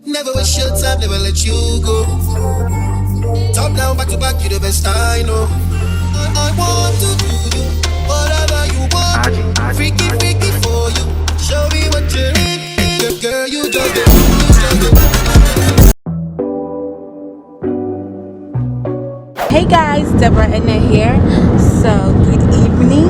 Never waste your time, never let you go. Top down, back to back, you the best I know. I want to do you, whatever you want. Freaky, freaky for you. Show me what you're in. Girl, you just do. Hey guys, DEBORAHENE here. So good evening.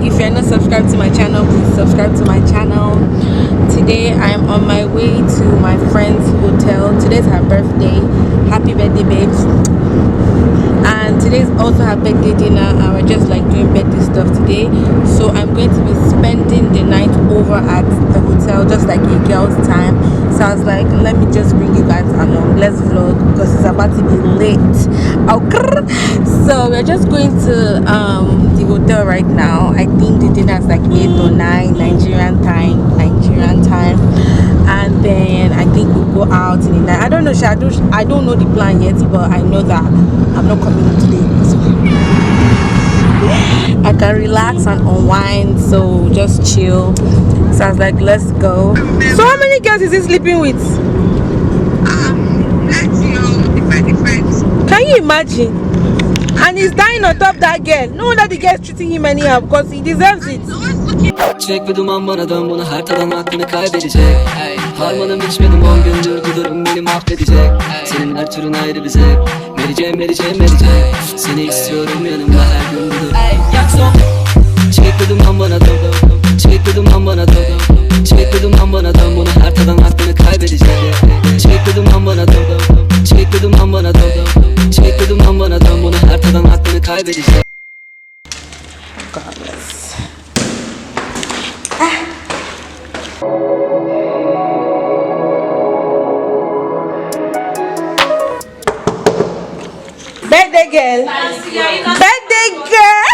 If you're not subscribed to my channel, please subscribe to my channel. Today I'm on my way to my friend's hotel. Today's her birthday. Happy birthday, babes. And today's also her birthday dinner, and we're just like doing birthday stuff today. So I'm going to be spending the night over at the hotel, just like a girl's time. So I was like, let me just bring you guys along, let's vlog, because it's about to be late. Okay, so we're just going to the hotel right now. I think the dinner is like 8 or 9 Nigerian time, and then I think we'll go out in the night. I don't know, I don't know the plan yet, but I know that I'm not coming today, so I can relax and unwind, so just chill. So I was like, let's go. So how many girls is he sleeping with? Can you imagine? And he's dying on top of that girl. No wonder the girl is treating him anyhow, because he deserves it. Çek bir duman bana dön, bunu her tadan aklını kaybedecek. Harmanım içmedim 10 gündür, bu durum beni mahvedecek. Senin her türün ayrı bir zevk. Vereceğim. Seni istiyorum yanımda her gün budur. Yak son. Çek bir duman bana dön. Çek bir duman bana dön. Çek bir duman bana dön, bunu her tadan aklını kaybedecek. Çek bir duman bana dön. Çek bir duman bana dön. Çek bir duman bana dön, bunu her tadan aklını kaybedecek. Birthday girl. Birthday girl.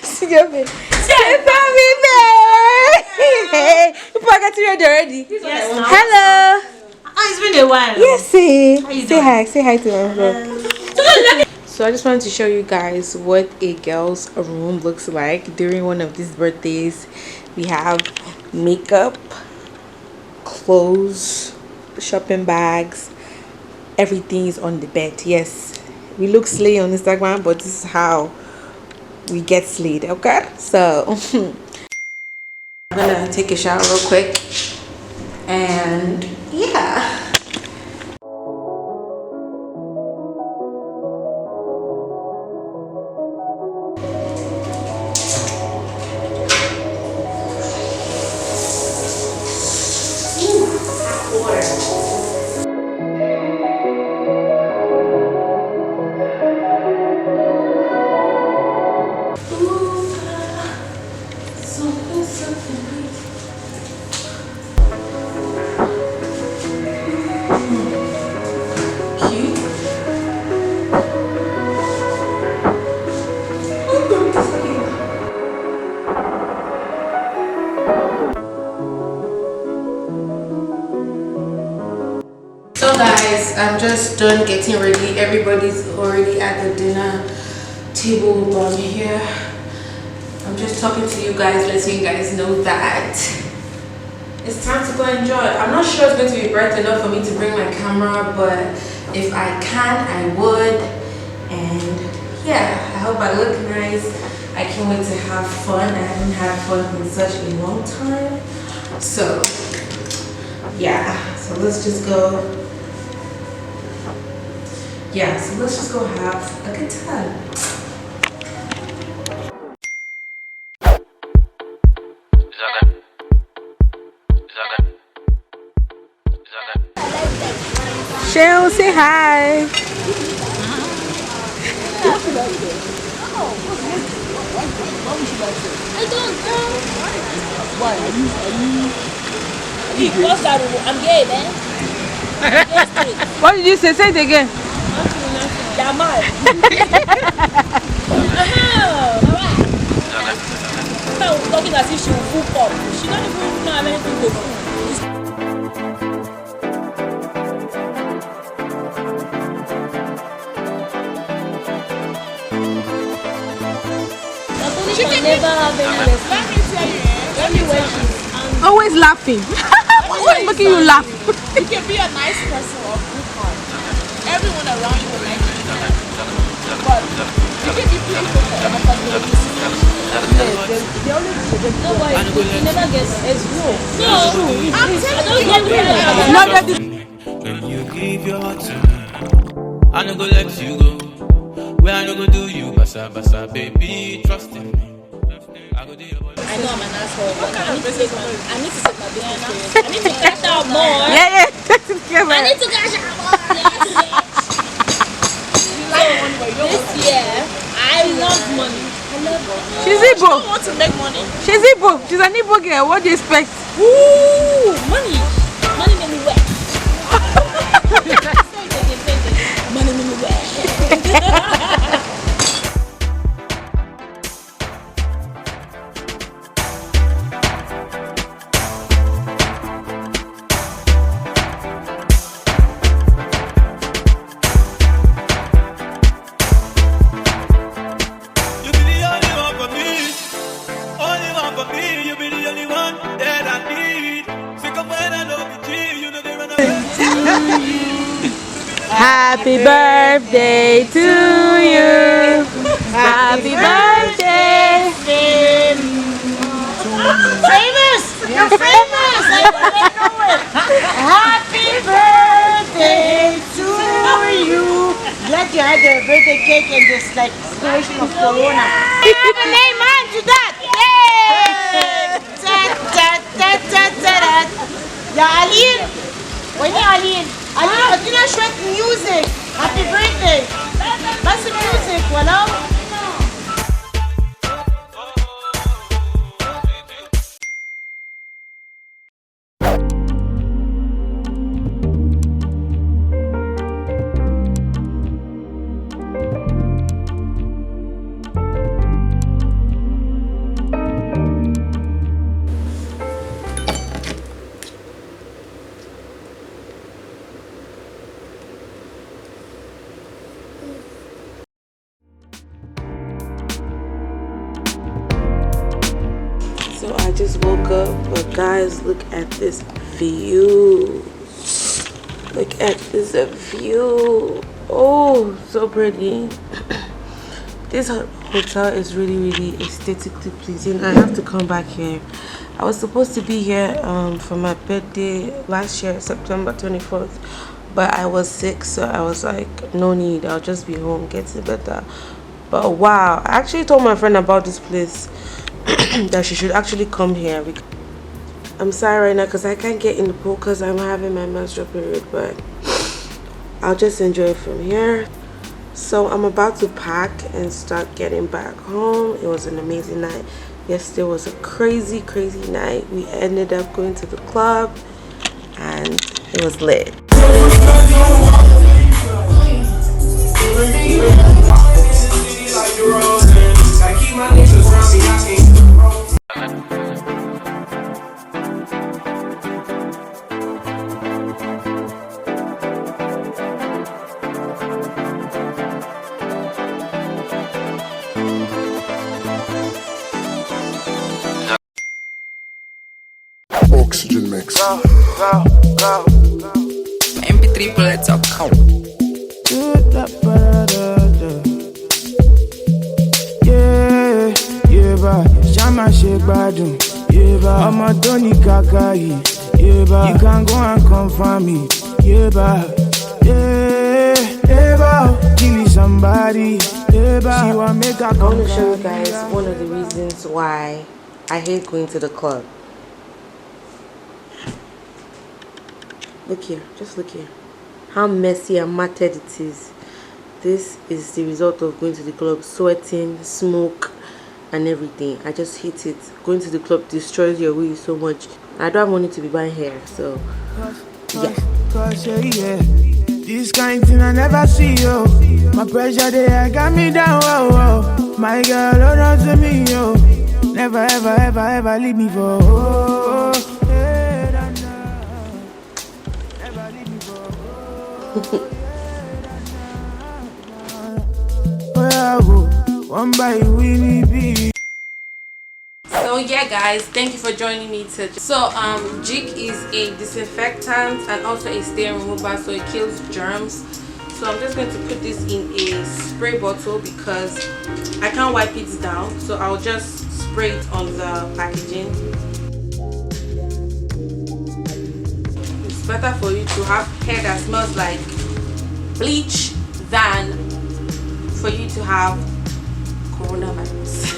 See your face. Say for me, babe. Hey, you forgot to read already. Yes, no. Hello. Oh, it's been a while. Yes, say hi. Say hi to my vlog. So I just wanted to show you guys what a girl's room looks like during one of these birthdays. We have makeup, clothes, shopping bags. Everything is on the bed. Yes, we look slay on Instagram, but this is how we get slayed. Okay, so I'm gonna take a shower real quick, and yeah. So guys, I'm just done getting ready. Everybody's already at the dinner table, but I'm here. I'm just talking to you guys, letting you guys know that it's time to go enjoy. I'm not sure it's going to be bright enough for me to bring my camera, but if I can, I would. And yeah, I hope I look nice. I can't wait to have fun. I haven't had fun in such a long time. So yeah, so let's just go. Yeah, so let's just go have a good time. Shell, say hi. I don't know. Why? Are you I'm gay, man. What did you say? Say it again. Jamal. Alright. Now talking as if she will full up. She don't even know how many people go. She can never have any respect. Only when she's angry. Always laughing. What is making you laugh? You can be a nice person or good heart. Everyone around you will like you. But you can be playful forever because they will use you. No, but you never guess. It's real. No, I'm telling you. When you give your heart to me, I no go let you go. Where I no go do you, basa basa, baby, trust in me. I go do your body. I know I'm an asshole, but I need to take my business serious. I need to cash out more. Yeah. I need to cash out more. This year, I love money. She's Igbo. I want to make money. She's Igbo. She's an Igbo girl. What do you expect? Ooh, money. Money made me wet. Money made me wet. Happy birthday to you. Happy birthday. Famous! You're famous! I know it! Happy birthday to you! Glad you had a birthday cake and this like situation of corona. You have a name on to that! Yay! Yeah, Aline! When you Aline? Aline, continue short music! Happy birthday! That's the music, voilà! So I just woke up, but guys, look at this view. Look at this view. Oh, so pretty. This hotel is really aesthetically pleasing. I have to come back here. I was supposed to be here for my birthday last year, September 24th, but I was sick, so I was like, no need, I'll just be home, getting better. But wow, I actually told my friend about this place that she should actually come here. I'm sorry right now because I can't get in the pool because I'm having my menstrual period, but I'll just enjoy it from here. So I'm about to pack and start getting back home. It was an amazing night. Yesterday was a crazy night. We ended up going to the club and it was lit. Oxygen mix. MP3 bullets up. Yeah, ba. Shama she badum. Yeah, ba. I'm a Tony Kakai. Yeah, ba. You can go and confirm me. Yeah, ba. Yeah, ba. Kill somebody. Yeah, ba. She want make a I want to show you guys one of the reasons why I hate going to the club. Look here, just look here. How messy and matted it is. This is the result of going to the club, sweating, smoke, and everything. I just hate it. Going to the club destroys your weave so much. I don't have money to be buying hair, so yeah. This kind of thing I never see, yo. My pressure there got me down, oh. My girl, hold on to me, yo. Never, ever leave me for, So yeah guys, thank you for joining me today. So jig is a disinfectant and also a stain remover, so it kills germs. So I'm just going to put this in a spray bottle because I can't wipe it down, so I'll just spray it on the packaging. It's better for you to have hair that smells like bleach than for you to have coronavirus.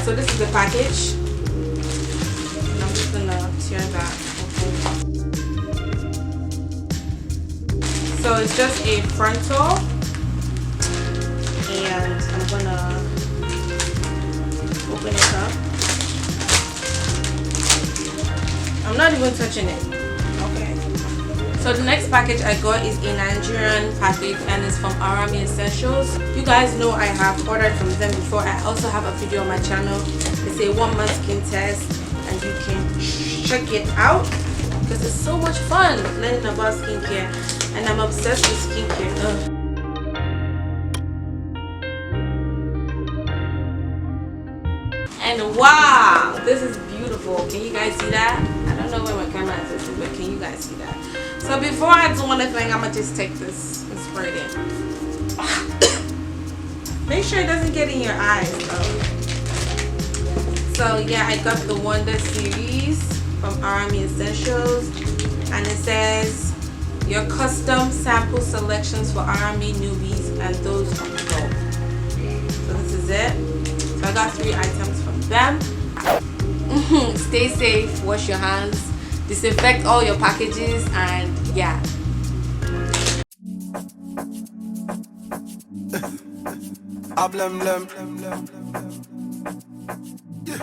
So this is the package, and I'm just gonna tear that open. So it's just a frontal, and I'm gonna open it up. I'm not even touching it. Okay. So the next package I got is a Nigerian package, and it's from Arami Essentials. You guys know I have ordered from them before. I also have a video on my channel. It's a 1-month skin test, and you can check it out because it's so much fun learning about skincare, and I'm obsessed with skincare. And wow, this is beautiful. Can you guys see that? I don't know where my camera is, but can you guys see that? So before I do anything, I'm gonna just take this and spray it in. Make sure it doesn't get in your eyes though. So yeah, I got the Wonder series from Arami Essentials, and it says your custom sample selections for Arami newbies and those on the go. So this is it. So I got 3 items from them. Stay safe, wash your hands, disinfect all your packages, and yeah. Yeah.